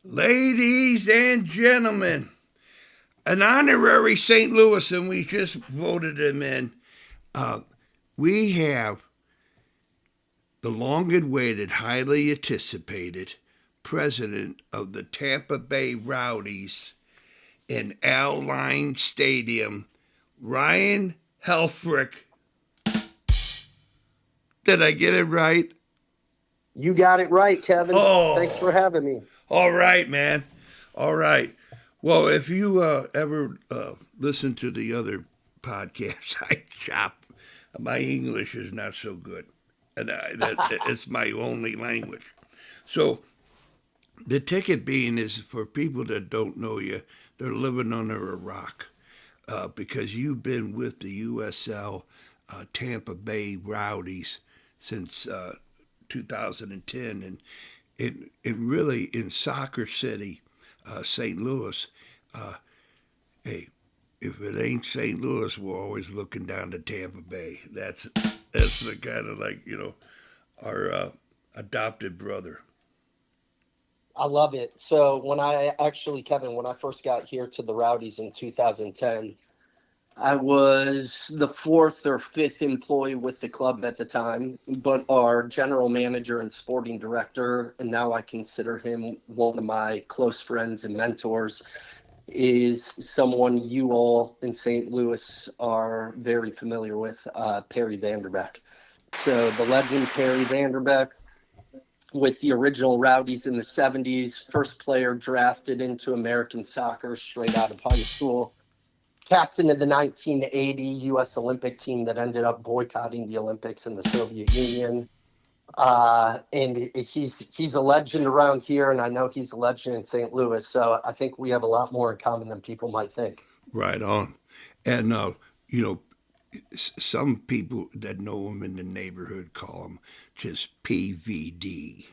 Ladies and gentlemen, an honorary St. Louis, and we just voted him in. Uh, we have the long awaited, highly anticipated president of the Tampa Bay Rowdies in Al Stadium, Ryan Helfrich. Did I get it right? You got it right, Kevin. Thanks for Oh, having me. all right, man. All right. Well, if you ever listen to the other podcasts I chop, my English is not so good, and it's my only language. So the ticket being is for people that don't know you, they're living under a rock, because you've been with the USL Tampa Bay Rowdies since 2010, and it really in Soccer City, St. Louis. Uh, hey, if it ain't St. Louis, we're always looking down to Tampa Bay. That's the kind of our adopted brother. I love it. So Kevin, when I first got here to the Rowdies in 2010, I was the fourth or fifth employee with the club at the time, but our general manager and sporting director, and now I consider him one of my close friends and mentors, is someone you all in St. Louis are very familiar with, Perry Vanderbeck. So the legend Perry Vanderbeck with the original Rowdies in the 70s, first player drafted into American soccer straight out of high school, captain of the 1980 U.S. Olympic team that ended up boycotting the Olympics in the Soviet Union. And he's a legend around here, and I know he's a legend in St. Louis. So I think we have a lot more in common than people might think. Right on. And you know, some people that know him in the neighborhood call him just PVD.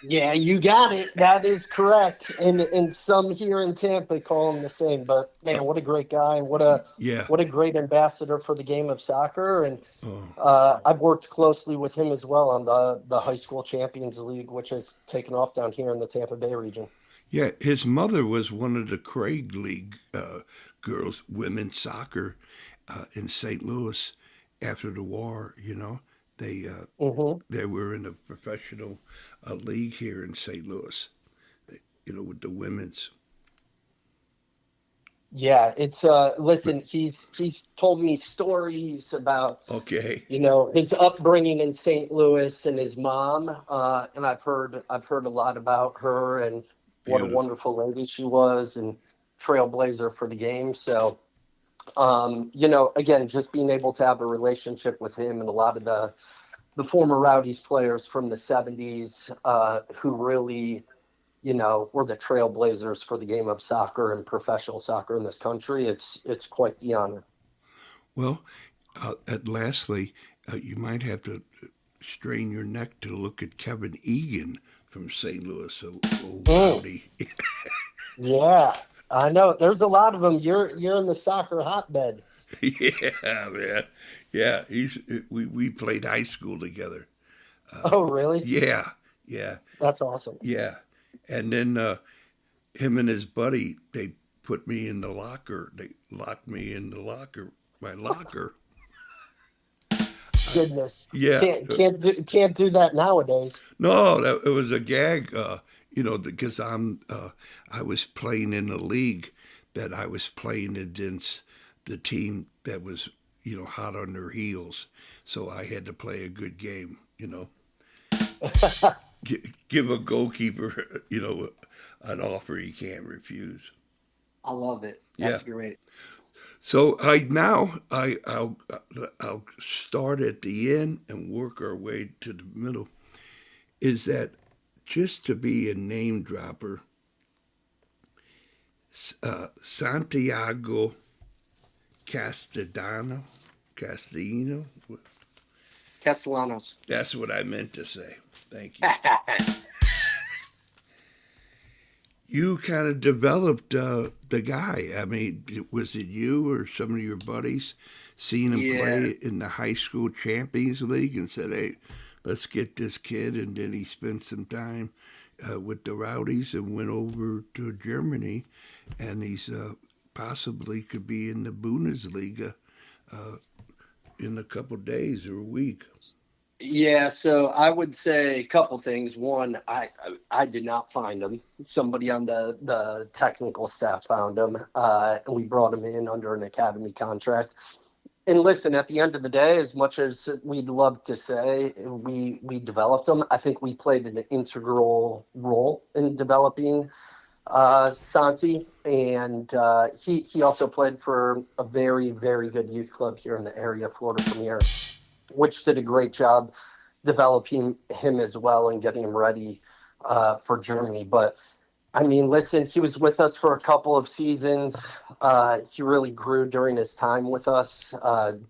Yeah, you got it. That is correct. And some here in Tampa call him the same. But man, what a great guy, and Yeah. what a great ambassador for the game of soccer. And Oh, I've worked closely with him as well on the High School Champions League, which has taken off down here in the Tampa Bay region. yeah. His mother was one of the Craig League girls, women's soccer in St. Louis after the war. They uh, Hmm. they were in a professional league here in St. Louis. With the women's. Yeah, it's listen, he's told me stories about Okay. his upbringing in St. Louis and his mom, and I've heard a lot about her and what a Beautiful. wonderful lady she was and trailblazer for the game. So again, just being able to have a relationship with him and a lot of the former Rowdies players from the 70s, who really, were the trailblazers for the game of soccer and professional soccer in this country. It's quite the honor. Well, lastly, you might have to strain your neck to look at Kevin Egan from St. Louis, so old Mm, Rowdy. yeah, I know. There's a lot of them. You're in the soccer hotbed. Yeah, man. Yeah, we played high school together. Oh, really? Yeah, yeah, That's awesome. yeah. And then him and his buddy, they put me in the locker. They locked me in the locker, my locker. Goodness, Yeah. can't do that nowadays. No, it was a gag. Because I was playing in a league that I was playing against the team that was hot on their heels, so I had to play a good game. Give a goalkeeper an offer he can't refuse. I love it. Yeah. That's great. So I'll start at the end and work our way to the middle. Is that just to be a name dropper? Santiago Castellano. Castellanos. That's what I meant to say. Thank you. You kind of developed the guy. I mean, was it you or some of your buddies seeing him Yeah. play in the high school champions league and said, "Hey, let's get this kid. And then he spent some time with the Rowdies and went over to Germany, and he's possibly could be in the Bundesliga in a couple days or a week. Yeah, so I would say a couple things. One, I did not find him. Somebody on the technical staff found him, and we brought him in under an academy contract. And listen, at the end of the day, as much as we'd love to say we developed him, I think we played an integral role in developing Santi, and he also played for a very, very good youth club here in the area, Florida Premier, which did a great job developing him as well and getting him ready for Germany. But I mean, listen, he was with us for a couple of seasons. He really grew during his time with us,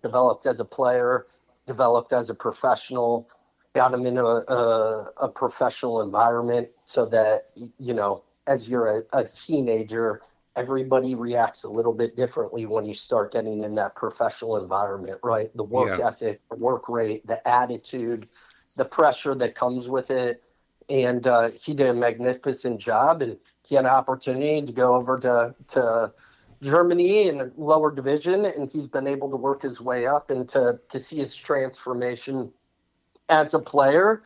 developed as a player, developed as a professional, got him into a professional environment so that, you know, as you're a teenager, everybody reacts a little bit differently when you start getting in that professional environment, right? The work Yeah. ethic, the work rate, the attitude, the pressure that comes with it. And he did a magnificent job, and he had an opportunity to go over to Germany in a lower division, and he's been able to work his way up and to see his transformation as a player.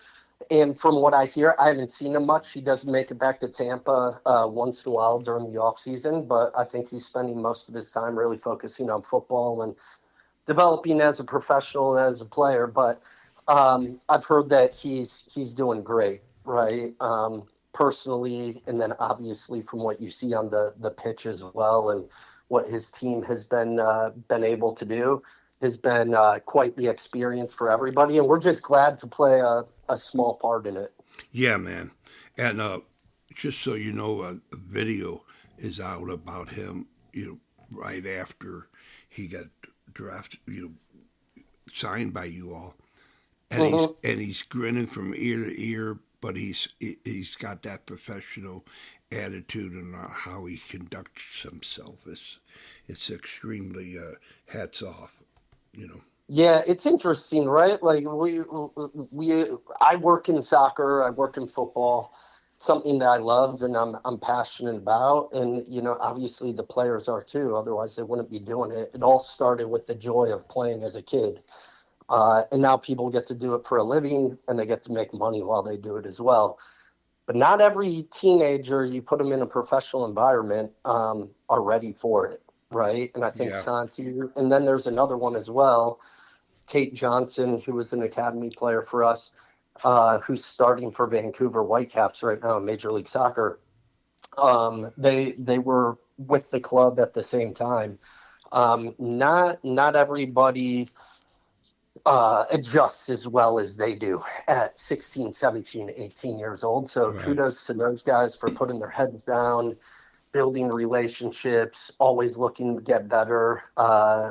And from what I hear, I haven't seen him much. He does make it back to Tampa once in a while during the off season, but I think he's spending most of his time really focusing on football and developing as a professional and as a player. But I've heard that he's doing great, right? Personally, and then obviously from what you see on the pitch as well, and what his team has been able to do has been quite the experience for everybody, and we're just glad to play a small part in it. Yeah, man. And just so you know, a video is out about him, right after he got drafted, signed by you all. And Mhm. he's grinning from ear to ear, but he's got that professional attitude and how he conducts himself. It's extremely hats off, you know. Yeah, it's interesting, right? Like we I work in soccer, I work in football, something that I love and I'm passionate about. And you know, obviously the players are too, otherwise they wouldn't be doing it. It all started with the joy of playing as a kid. And now people get to do it for a living and they get to make money while they do it as well. But not every teenager, you put them in a professional environment, are ready for it, right? And I think Yeah, Santi, and then there's another one as well, Tate Johnson, who was an academy player for us, who's starting for Vancouver Whitecaps right now in Major League Soccer. They were with the club at the same time. Not everybody adjusts as well as they do at 16, 17, 18 years old. So right. kudos to those guys for putting their heads down, building relationships, always looking to get better,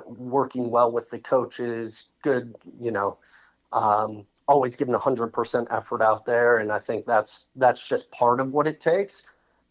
working well with the coaches, good, always giving 100% effort out there. And I think that's just part of what it takes.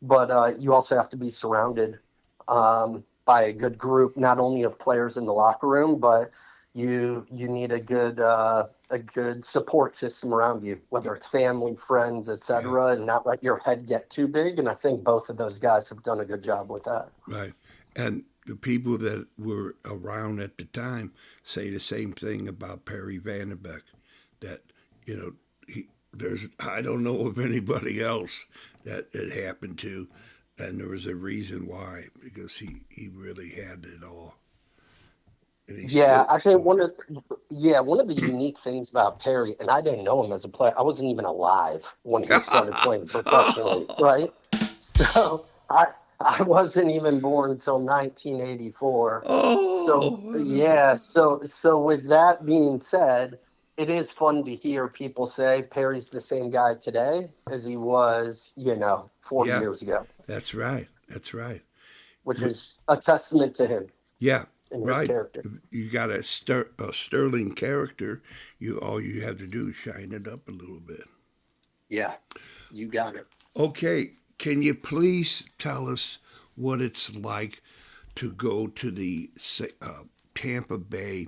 But you also have to be surrounded by a good group, not only of players in the locker room, but you need a good support system around you, whether it's family, friends, Yeah, etc., and not let your head get too big. And I think both of those guys have done a good job with that. right. And the people that were around at the time say the same thing about Perry Vanderbeck. That there's I don't know of anybody else that it happened to, and there was a reason why because he really had it all, and he Yeah, still I think still. one of the unique things about Perry, and I didn't know him as a player. I wasn't even alive when he started playing professionally, Oh, right? So I wasn't even born until 1984. So oh, yeah, so with that being said, it is fun to hear people say Perry's the same guy today as he was, 40 yeah, years ago, that's right. That's right. which is a testament to him Yeah, and his right. character. You got a sterling character. You all you have to do is shine it up a little bit. Yeah, you got it. Okay, can you please tell us what it's like to go to the Tampa Bay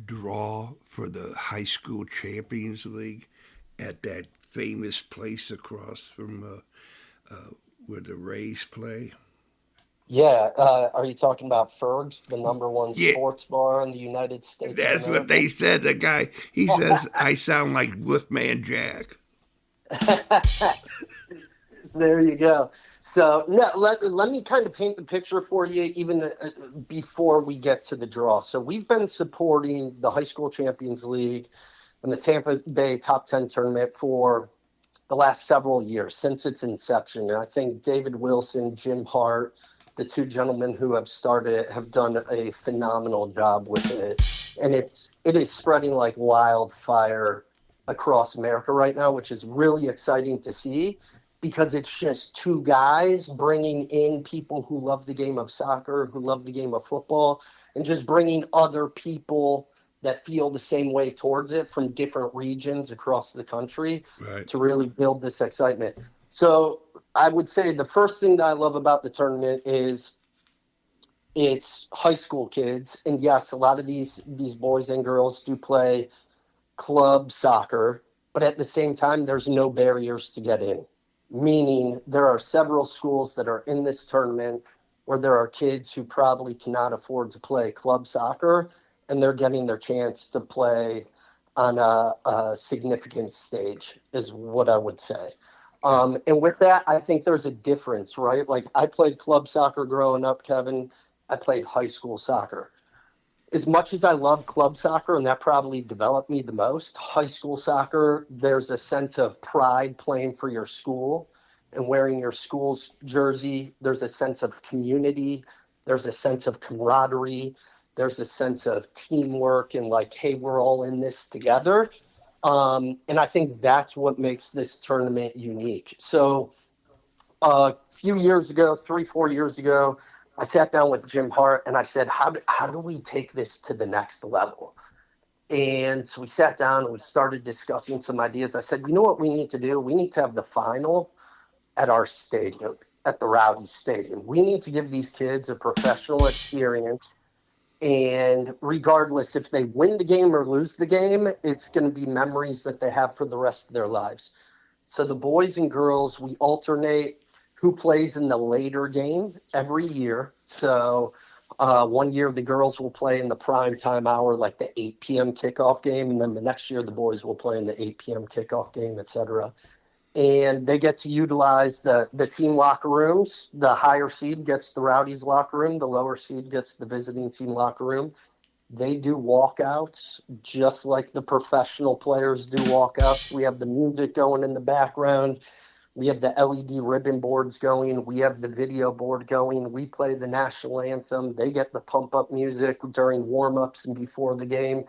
draw for the high school Champions League at that famous place across from where the Rays play? Yeah, are you talking about Ferg's, the number one Yeah, sports bar in the United States of that's what America? they said. The guy, he says, I sound like Wolfman Jack. There you go. So, no, let me kind of paint the picture for you even before we get to the draw. So, we've been supporting the High School Champions League and the Tampa Bay Top 10 tournament for the last several years since its inception. And I think David Wilson, Jim Hart, the two gentlemen who have started it, have done a phenomenal job with it. And it is spreading like wildfire across America right now, which is really exciting to see because it's just two guys bringing in people who love the game of soccer, who love the game of football, and just bringing other people that feel the same way towards it from different regions across the country Right. to really build this excitement. So I would say the first thing that I love about the tournament is it's high school kids. And yes, a lot of these boys and girls do play club soccer, but at the same time, there's no barriers to get in. Meaning there are several schools that are in this tournament where there are kids who probably cannot afford to play club soccer, and they're getting their chance to play on a significant stage, is what I would say. And with that, I think there's a difference, right? Like I played club soccer growing up, Kevin. I played high school soccer. As much as I love club soccer, and that probably developed me the most, high school soccer, there's a sense of pride playing for your school and wearing your school's jersey. There's a sense of community. There's a sense of camaraderie. There's a sense of teamwork and like, hey, we're all in this together. And I think that's what makes this tournament unique. So a few years ago, 3, 4 years ago, I sat down with Jim Hart and I said, how do we take this to the next level? And so we sat down and we started discussing some ideas. I said, you know what we need to do? We need to have the final at our stadium, at the Rowdies Stadium. We need to give these kids a professional experience. And regardless if they win the game or lose the game, it's going to be memories that they have for the rest of their lives. So the boys and girls, we alternate who plays in the later game every year. So one year the girls will play in the prime time hour, like the 8 p.m. kickoff game. And then the next year the boys will play in the 8 p.m. kickoff game, et cetera. And they get to utilize the team locker rooms. The higher seed gets the Rowdies locker room. The lower seed gets the visiting team locker room. They do walkouts just like the professional players do walkouts. We have the music going in the background. We have the LED ribbon boards going. We have the video board going. We play the national anthem. They get the pump up music during warm-ups and before the game.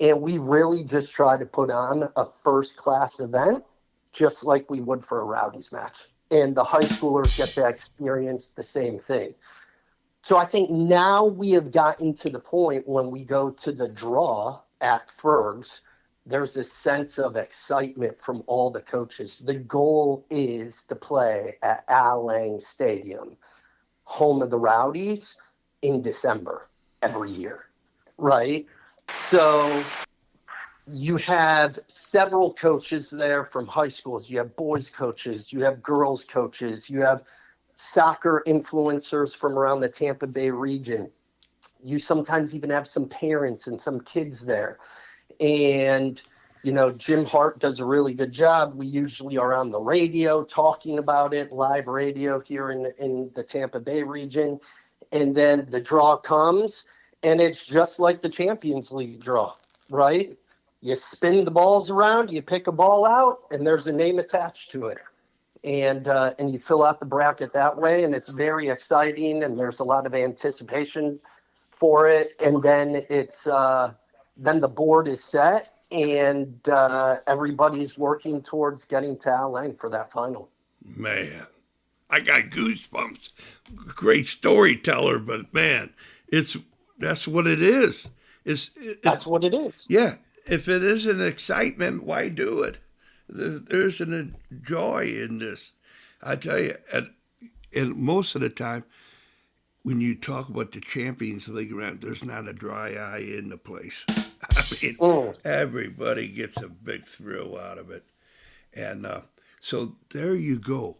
And we really just try to put on a first-class event just like we would for a Rowdies match. And the high schoolers get to experience the same thing. So I think now we have gotten to the point when we go to the draw at Ferg's, there's a sense of excitement from all the coaches. The goal is to play at Al Lang Stadium, home of the Rowdies, in December every year, right? So you have several coaches there from high schools. You have boys coaches, you have girls coaches, you have soccer influencers from around the Tampa Bay region. You sometimes even have some parents and some kids there. And, you know, Jim Hart does a really good job. We usually are on the radio talking about it, live radio here in the Tampa Bay region. And then the draw comes, and it's just like the Champions League draw, right? You spin the balls around, you pick a ball out, and there's a name attached to it. And you fill out the bracket that way, and it's very exciting, and there's a lot of anticipation for it. And then then the board is set, and everybody's working towards getting to Al Lang for that final. Man, I got goosebumps. Great storyteller, but man, that's what it is. That's what it is. Yeah. If it isn't excitement, why do it? There's a joy in this. I tell you, and most of the time, when you talk about the Champions League round, there's not a dry eye in the place. I mean, Mm. everybody gets a big thrill out of it. And so there you go.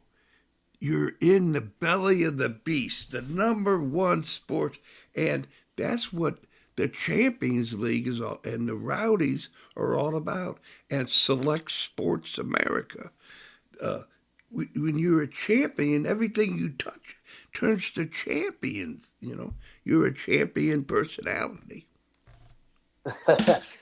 You're in the belly of the beast, the number one sport, and that's what the Champions League is all, and the Rowdies are all about, and Select Sports America. Uh, when you're a champion, everything you touch turns to champions. You're a champion personality.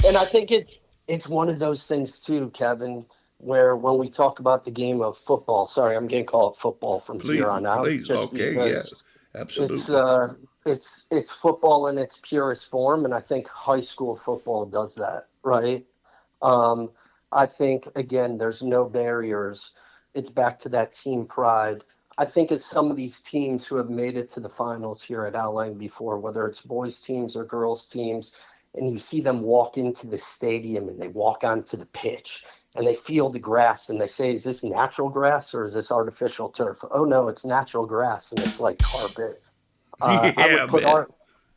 And I think it's one of those things too, Kevin, where when we talk about the game of football, sorry, I'm going to call it football from here Please, on out, please, just okay, yeah, because it's absolutely. uh it's football in its purest form, and I think high school football does that, right? Um, I think again, there's no barriers. It's back to that team pride. I think it's some of these teams who have made it to the finals here at Outline before, whether it's boys teams or girls teams, and you see them walk into the stadium and they walk onto the pitch and they feel the grass and they say, "Is this natural grass or is this artificial turf?" Oh no, it's natural grass and it's like carpet. I Yeah, would put man. our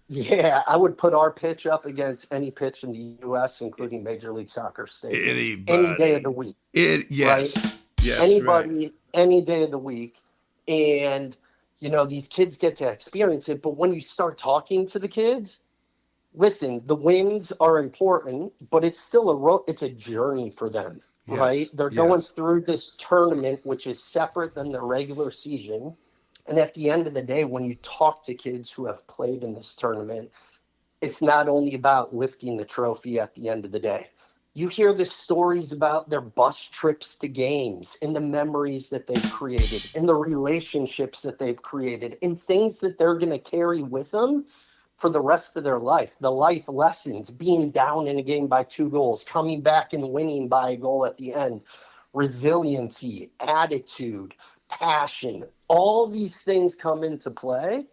Yeah, I would put our pitch up against any pitch in the U.S., including Major League Soccer stadiums, any day of the Anybody. week, right? Yes, yes, right. Anybody, any day of the week. And, these kids get to experience it. But when you start talking to the kids, listen, the wins are important, but it's still it's a journey for them, right? Yes, They're going yes. through this tournament, which is separate than the regular season. And at the end of the day, when you talk to kids who have played in this tournament, it's not only about lifting the trophy at the end of the day. You hear the stories about their bus trips to games and the memories that they've created and the relationships that they've created and things that they're going to carry with them for the rest of their life. The life lessons, being down in a game by 2 goals, coming back and winning by a goal at the end, resiliency, attitude, passion, all these things come into play.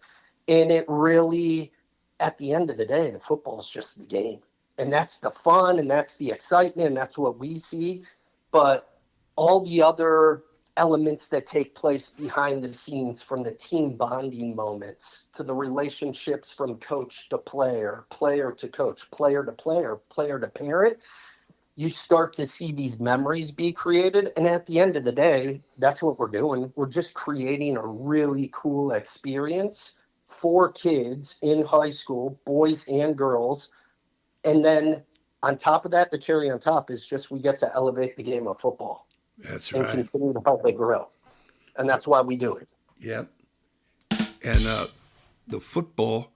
And it really, at the end of the day, the football is just the game. And that's the fun and that's the excitement. And that's what we see. But all the other elements that take place behind the scenes, from the team bonding moments to the relationships from coach to player, player to coach, player to player, player to parent, you start to see these memories be created. And at the end of the day, that's what we're doing. We're just creating a really cool experience for kids in high school, boys and girls. And then on top of that, the cherry on top is just we get to elevate the game of football That's and right. continue to help it grow. And that's why we do it. Yep. And the football,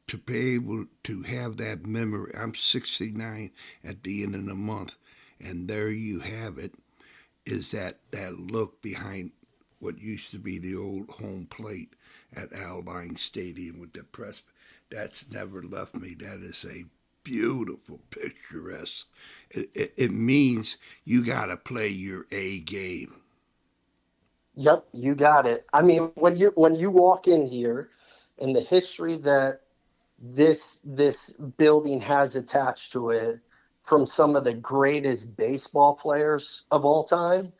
to be able to have that memory. I'm 69 at the end of the month, and there you have it. Is that look behind what used to be the old home plate at Alvine Stadium with the press? That's never left me. That is a beautiful, picturesque. It means you got to play your A game. Yep, you got it. I mean, when you walk in here and the history that this building has attached to it, from some of the greatest baseball players of all time.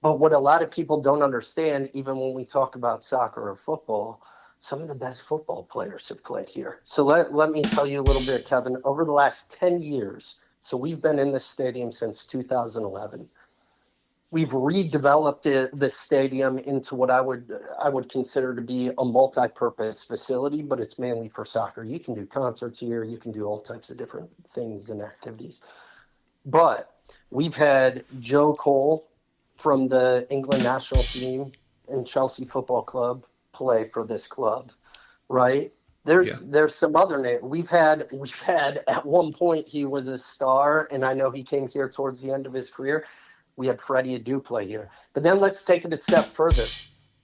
But what a lot of people don't understand, even when we talk about soccer or football, some of the best football players have played here. So let me tell you a little bit, Kevin. Over the last 10 years, so we've been in this stadium since 2011. We've redeveloped the stadium into what I would consider to be a multi-purpose facility, but it's mainly for soccer. You can do concerts here, you can do all types of different things and activities. But we've had Joe Cole from the England national team and Chelsea Football Club play for this club, right? Yeah. There's some other name. We've had at one point he was a star, and I know he came here towards the end of his career. We had Freddie Adu play here. But then let's take it a step further.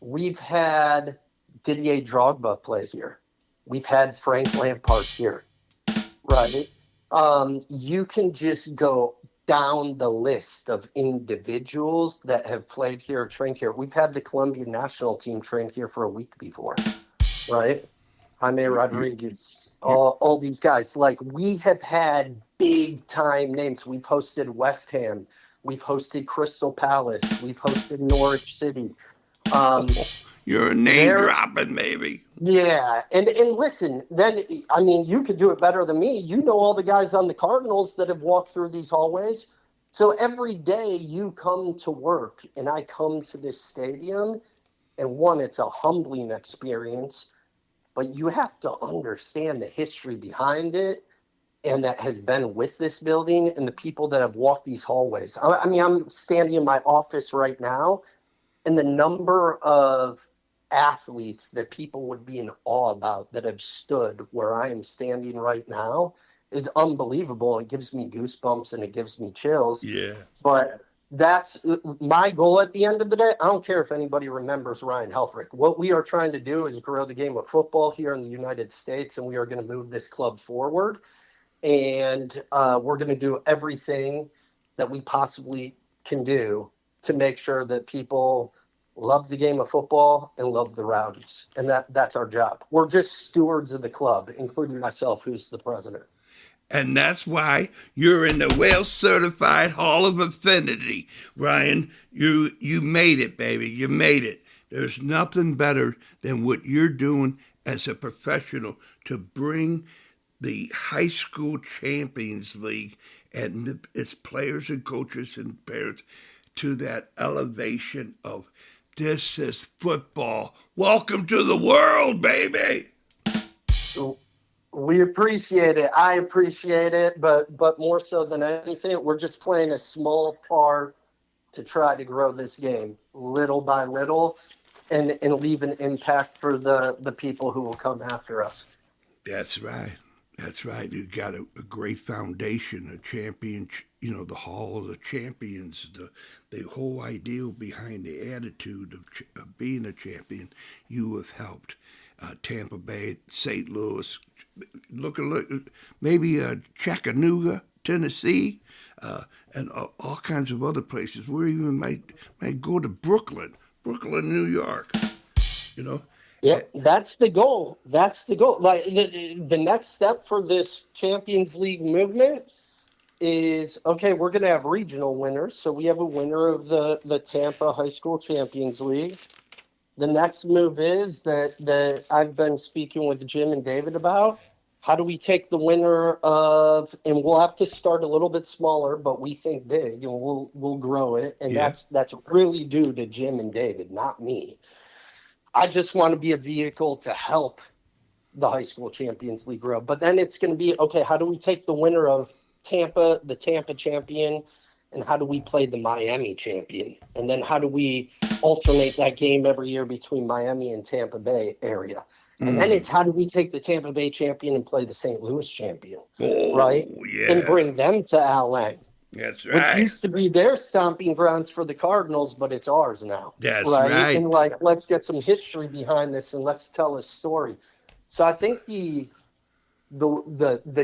We've had Didier Drogba play here. We've had Frank Lampard here, right? You can just go down the list of individuals that have played here, trained here. We've had the Colombian national team train here for a week before, right? Jaime You, Rodriguez, you, all these guys. Like, we have had big time names. We've hosted West Ham. We've hosted Crystal Palace. We've hosted Norwich City. You're a name There, dropping, maybe. yeah, and listen, then I mean, you could do it better than me. You know all the guys on the Cardinals that have walked through these hallways. So every day you come to work, and I come to this stadium, and one, it's a humbling experience, but you have to understand the history behind it and that has been with this building and the people that have walked these hallways. I mean, I'm standing in my office right now, and the number of athletes that people would be in awe about that have stood where I am standing right now is unbelievable. It gives me goosebumps and it gives me chills. Yeah. But that's my goal at the end of the day. I don't care if anybody remembers Ryan Helfrich. What we are trying to do is grow the game of football here in the United States, and we are going to move this club forward. And we're going to do everything that we possibly can do to make sure that people love the game of football and love the Rowdies. And that's our job. We're just stewards of the club, including myself, who's the president. And that's why you're in the Wales Certified Hall of Affinity, Ryan. You made it, baby. You made it. There's nothing better than what you're doing as a professional to bring the high school champions league and its players and coaches and parents to that elevation of this is football. Welcome to the world, baby. We appreciate it. I appreciate it, but more so than anything, we're just playing a small part to try to grow this game little by little and leave an impact for the people who will come after us. That's right. That's right. You got a great foundation, a champion. The Hall of the Champions, the whole idea behind the attitude of being a champion. You have helped Tampa Bay, St. Louis, look, maybe Chattanooga, Tennessee, and all kinds of other places. We even might go to Brooklyn, New York. You know, Yeah, that's the goal. That's the goal. Like the next step for this Champions League movement is okay. We're going to have regional winners. So we have a winner of the Tampa High School Champions League. The next move is that I've been speaking with Jim and David about. How do we take the winner of, and we'll have to start a little bit smaller, but we think big, and we'll grow it, and Yeah. that's really due to Jim and David, not me. I just want to be a vehicle to help the high school Champions League grow. But then it's going to be, okay, how do we take the winner of Tampa, the Tampa champion, and how do we play the Miami champion? And then how do we alternate that game every year between Miami and Tampa Bay area? And then it's how do we take the Tampa Bay champion and play the St. Louis champion, right? Oh, And yeah. bring them to LA, That's which right. used to be their stomping grounds for the Cardinals, but it's ours now, That's right? right. And like, let's get some history behind this and let's tell a story. So I think the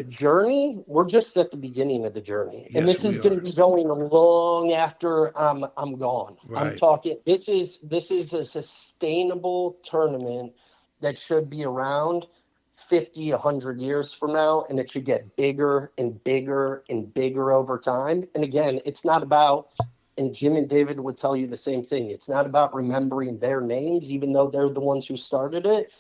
journey, we're just at the beginning of the journey, and Yes, this we is going are. to be going long after I'm gone. I'm Right. talking. This is a sustainable tournament that should be around 50, 100 years from now, and it should get bigger and bigger and bigger over time. And again, it's not about, and Jim and David would tell you the same thing, it's not about remembering their names, even though they're the ones who started it.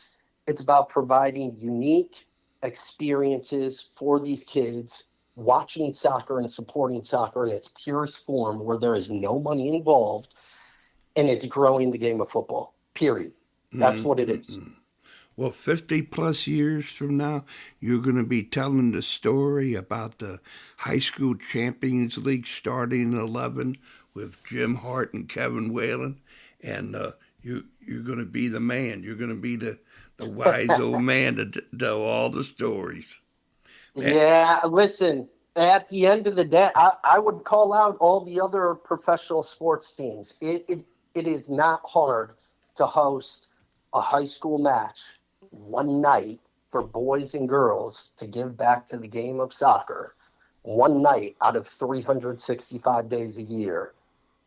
It's about providing unique experiences for these kids, watching soccer and supporting soccer in its purest form, where there is no money involved, and it's growing the game of football, period. That's what it is. Well, 50 plus years from now, you're going to be telling the story about the High School Champions League starting in 11 with Jim Hart and Kevin Whalen. And you're going to be the man. You're going to be the wise old man to tell all the stories. Man. Yeah, listen, at the end of the day, I would call out all the other professional sports teams. It is not hard to host a high school match one night for boys and girls to give back to the game of soccer one night out of 365 days a year.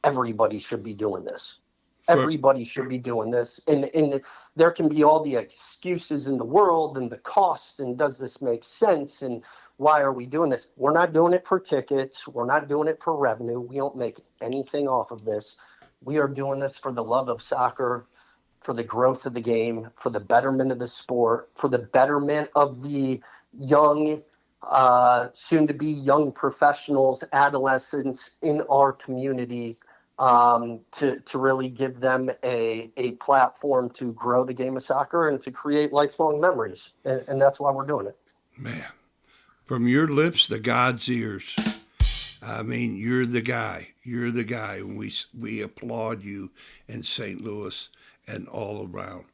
Everybody should be doing this. Everybody should be doing this. And there can be all the excuses in the world and the costs and does this make sense and why are we doing this? We're not doing it for tickets. We're not doing it for revenue. We don't make anything off of this. We are doing this for the love of soccer, for the growth of the game, for the betterment of the sport, for the betterment of the young, soon to be young professionals, adolescents in our community, to really give them a platform to grow the game of soccer and to create lifelong memories. And that's why we're doing it. Man, from your lips to God's ears. I mean, you're the guy. You're the guy. And we applaud you in St. Louis and all around.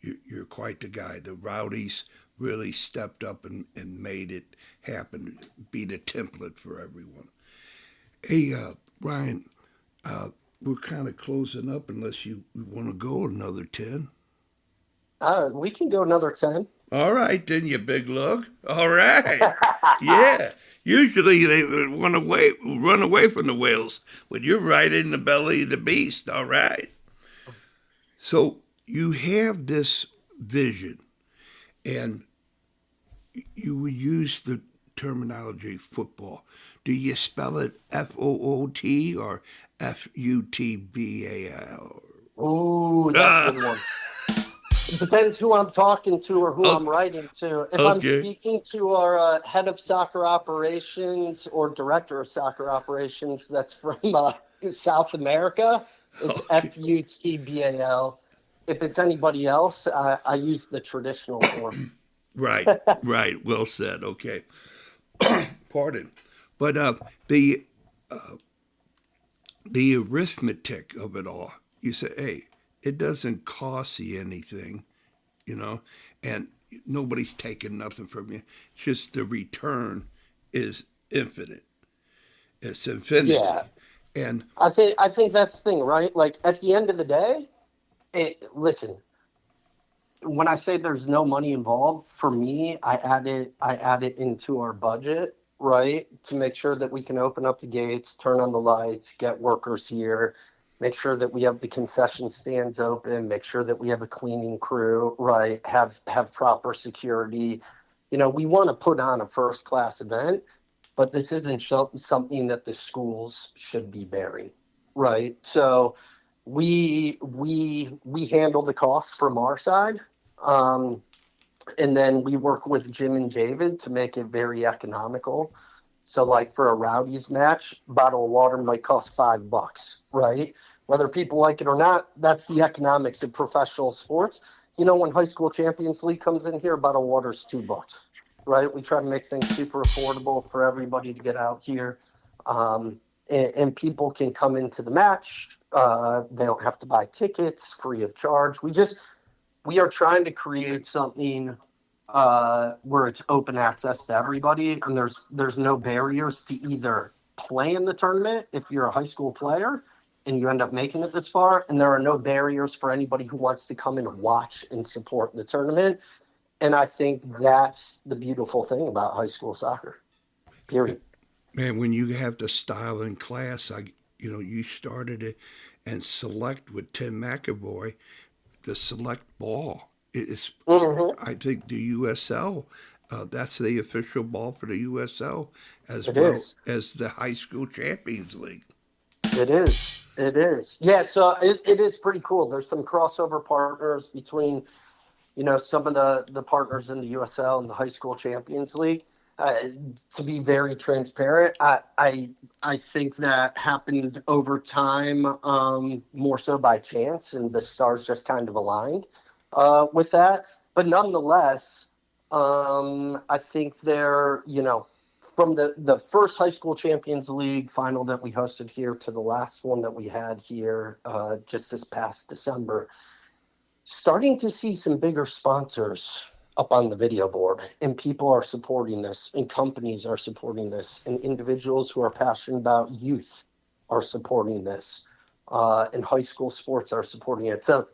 You're quite the guy. The Rowdies really stepped up and made it happen, be the template for everyone. Hey, Ryan, we're kind of closing up unless you want to go another 10. We can go another 10. All right, then, you big lug. All right. Yeah. Usually they would run away from the whales, but you're right in the belly of the beast. All right. So you have this vision, and you would use the terminology football. Do you spell it FOOT or FUTBAL? Ooh, that's a good one. It depends who I'm talking to or who I'm writing to. If I'm speaking to our head of soccer operations or director of soccer operations that's from South America, it's FUTBAL. If it's anybody else, I use the traditional form. Right, right. Well said. Okay. Pardon. But the arithmetic of it all, you say, hey, it doesn't cost you anything, and nobody's taking nothing from you. It's just the return is infinite. It's infinity. Yeah. And I think that's the thing, right? Like at the end of the day, listen, when I say there's no money involved, for me, I add it into our budget, right? To make sure that we can open up the gates, turn on the lights, get workers here, make sure that we have the concession stands open, make sure that we have a cleaning crew, right? Have proper security. We want to put on a first class event, but this isn't something that the schools should be bearing, right? So we handle the costs from our side, and then we work with Jim and David to make it very economical. So, like for a Rowdies match, bottle of water might cost $5, right? Whether people like it or not, that's the economics of professional sports. When High School Champions League comes in here, a bottle of water is $2, right? We try to make things super affordable for everybody to get out here, and people can come into the match. They don't have to buy tickets, free of charge. We are trying to create something where it's open access to everybody, and there's no barriers to either play in the tournament if you're a high school player and you end up making it this far, and there are no barriers for anybody who wants to come and watch and support the tournament. And I think that's the beautiful thing about high school soccer. Period. man, when you have the style in class, you started it and select with Tim McAvoy, the select ball. It's, I think, the USL. That's the official ball for the USL as It well is. as the High School Champions League. It is. It is. Yeah, so it is pretty cool. There's some crossover partners between, some of the partners in the USL and the High School Champions League. To be very transparent, I think that happened over time, more so by chance, and the stars just kind of aligned with that. But nonetheless, I think from the first High School Champions League final that we hosted here to the last one that we had here just this past December, starting to see some bigger sponsors up on the video board, and people are supporting this, and companies are supporting this, and individuals who are passionate about youth are supporting this, and high school sports are supporting it. So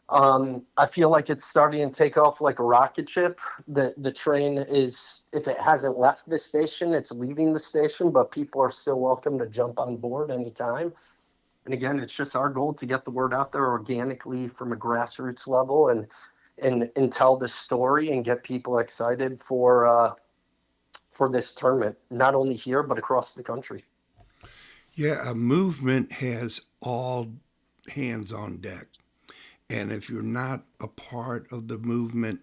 I feel like it's starting to take off like a rocket ship. The train is, if it hasn't left the station, it's leaving the station, but people are still welcome to jump on board anytime. And again, it's just our goal to get the word out there organically from a grassroots level, and tell the story and get people excited for this tournament, not only here but across the country. Yeah, a movement has all hands on deck. And if you're not a part of the movement,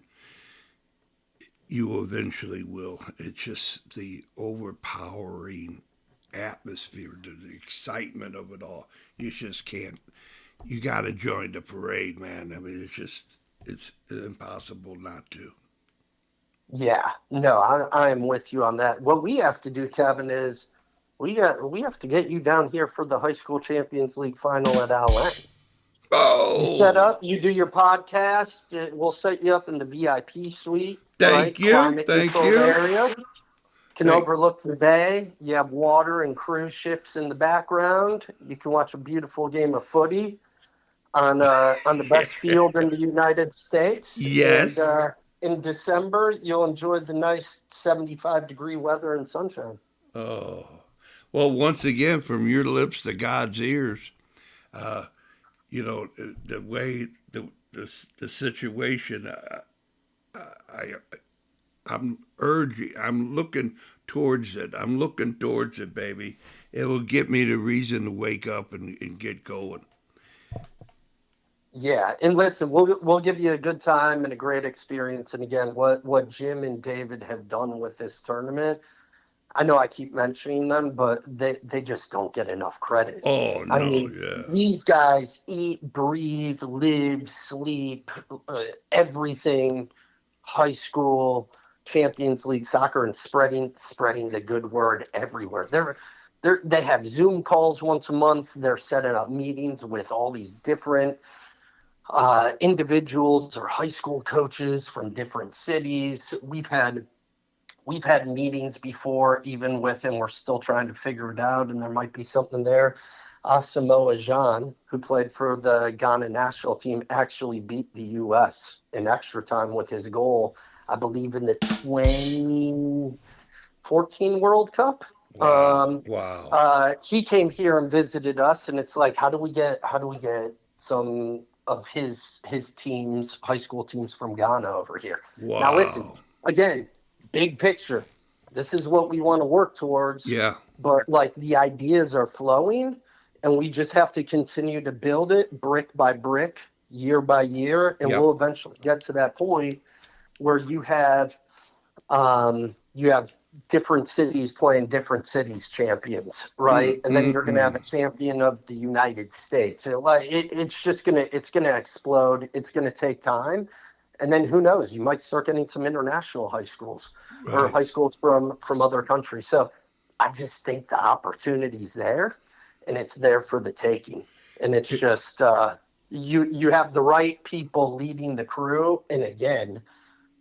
you eventually will. It's just the overpowering atmosphere, the excitement of it all. You just can't. You got to join the parade, man. I mean, it's impossible not to. Yeah, no, I am with you on that. What we have to do, Kevin, is we have to get you down here for the high school Champions League final at Allen. You set Oh, up, you do your podcast. We'll set you up in the VIP suite, right? thank you, Climate thank controlled you, area. Can thank. overlook the bay. You have water and cruise ships in the background. You can watch a beautiful game of footy on the best field in the United States. And Yes. in December, you'll enjoy the nice 75-degree weather and sunshine. Oh, well, once again, from your lips to God's ears, uh, the way the situation. I I'm urging. I'm looking towards it. I'm looking towards it, baby. It will give me the reason to wake up and get going. Yeah, and listen, we'll give you a good time and a great experience. And again, what Jim and David have done with this tournament, I know I keep mentioning them, but they just don't get enough credit. Oh I no, mean, yeah. these guys eat, breathe, live, sleep, everything high school Champions League soccer and spreading the good word everywhere. They have Zoom calls once a month. They're setting up meetings with all these different individuals or high school coaches from different cities. We've had meetings before, even with, and we're still trying to figure it out, and there might be something there. Samoa Jean, who played for the Ghana national team, actually beat the U.S. in extra time with his goal, I believe, in the 2014 World Cup. Wow, wow. He came here and visited us, and it's like, how do we get some of his teams, high school teams from Ghana over here? Now, listen, Wow. again, big picture. This is what we want to work towards, Yeah. but like the ideas are flowing, and we just have to continue to build it brick by brick, year by year, and Yep. we'll eventually get to that point where you have different cities playing different cities champions, right? And then you're going to have a champion of the United States. It's going to explode. It's going to take time, and then who knows? You might start getting some international high schools or Right. high schools from other countries. So I just think the opportunity's there, and it's there for the taking. And it's just you have the right people leading the crew, and again,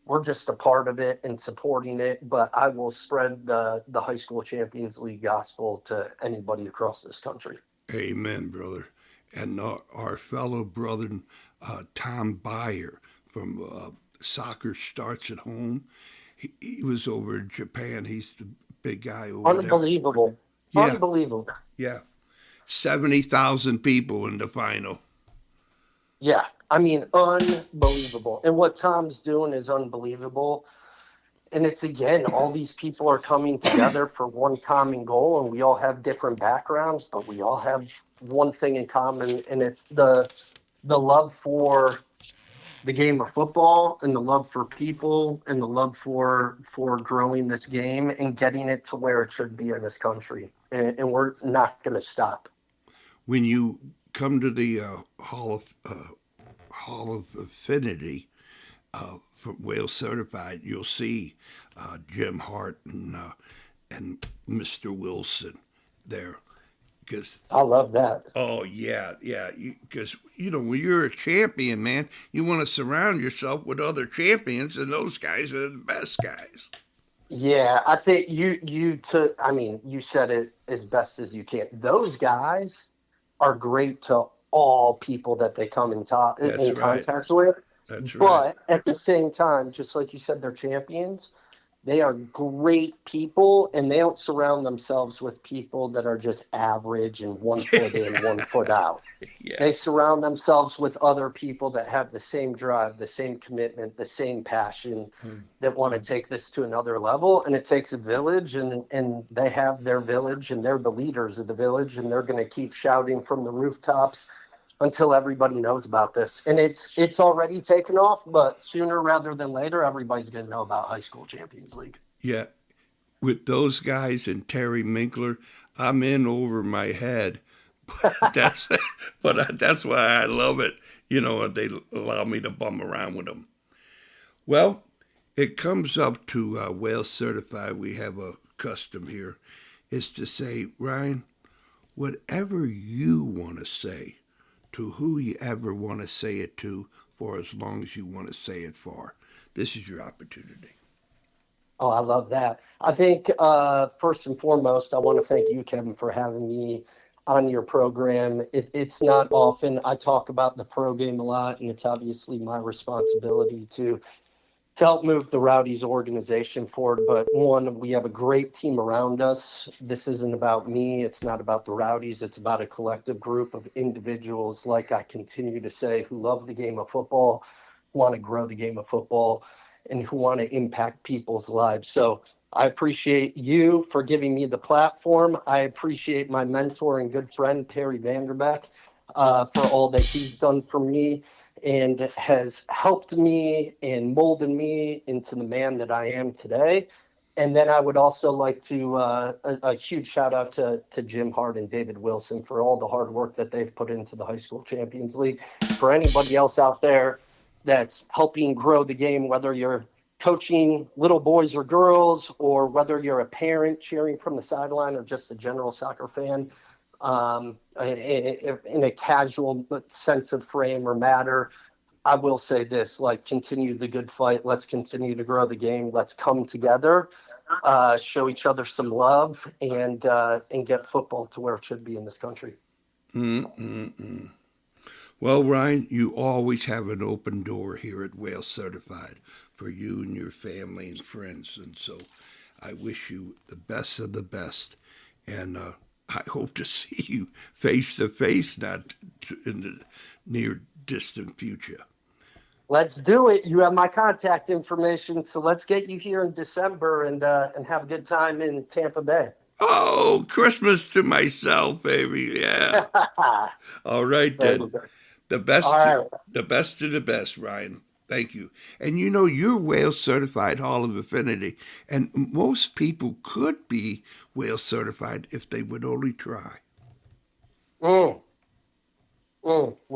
we're just a part of it and supporting it, but I will spread the high school Champions League gospel to anybody across this country. Amen, brother. And our fellow brother, Tom Byer from Soccer Starts at Home, he was over in Japan. He's the big guy over there. Unbelievable. Yeah, Unbelievable. yeah. 70,000 people in the final. Yeah. I mean, unbelievable. And what Tom's doing is unbelievable. And it's again, all these people are coming together for one common goal, and we all have different backgrounds, but we all have one thing in common, and it's the love for the game of football and the love for people and the love for growing this game and getting it to where it should be in this country. And we're not going to stop. When you come to the Hall of Affinity from Wales Certified, you'll see Jim Hart and Mr. Wilson there. Because I love that. oh yeah, yeah. Because when you're a champion, man, you want to surround yourself with other champions, and those guys are the best guys. Yeah, I think you took. I mean, you said it as best as you can. Those guys are great to all people that they come That's in right. contact with. That's right. But at the same time, just like you said, they're champions. They are great people, and they don't surround themselves with people that are just average and 1 foot in, 1 foot out. Yeah. They surround themselves with other people that have the same drive, the same commitment, the same passion, that want to take this to another level. And it takes a village, and they have their village, and they're the leaders of the village, and they're going to keep shouting from the rooftops until everybody knows about this. And it's already taken off, but sooner rather than later, everybody's going to know about High School Champions League. Yeah. With those guys and Terry Minkler, I'm in over my head. That's but that's why I love it. They allow me to bum around with them. Well, it comes up to Wales Certified. We have a custom here, is to say, Ryan, whatever you want to say to who you ever want to say it to for as long as you want to say it for. This is your opportunity. Oh, I love that. I think first and foremost, I want to thank you, Kevin, for having me on your program. It's not often I talk about the pro game a lot, and it's obviously my responsibility to help move the Rowdies organization forward. But one, we have a great team around us. This isn't about me. It's not about the Rowdies. It's about a collective group of individuals, like I continue to say, who love the game of football, want to grow the game of football, and who want to impact people's lives. So I appreciate you for giving me the platform. I appreciate my mentor and good friend, Perry Vanderbeck, for all that he's done for me and has helped me and molded me into the man that I am today. And then I would also like to a huge shout out to Jim Harte and David Wilson for all the hard work that they've put into the High School Champions League. For anybody else out there that's helping grow the game, whether you're coaching little boys or girls, or whether you're a parent cheering from the sideline, or just a general soccer fan, in a casual sense of frame or matter, I will say this: like, continue the good fight. Let's continue to grow the game. Let's come together, show each other some love, and get football to where it should be in this country. Mm-mm-mm. Well, Ryan, you always have an open door here at Wales Certified for you and your family and friends. And so I wish you the best of the best. And I hope to see you face to face, not in the near distant future. Let's do it. You have my contact information, so let's get you here in December and have a good time in Tampa Bay. Oh, Christmas to myself, baby. Yeah. All right, then. The best, All right. the best of the best, Ryan. Thank you. And you're Wales Certified Hall of Affinity, and most people could be Wales Certified if they would only try. Well,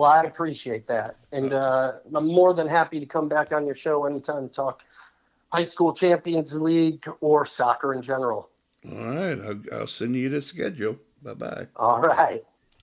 I appreciate that. And I'm more than happy to come back on your show anytime to talk High School Champions League or soccer in general. All right. I'll send you the schedule. Bye-bye. All right.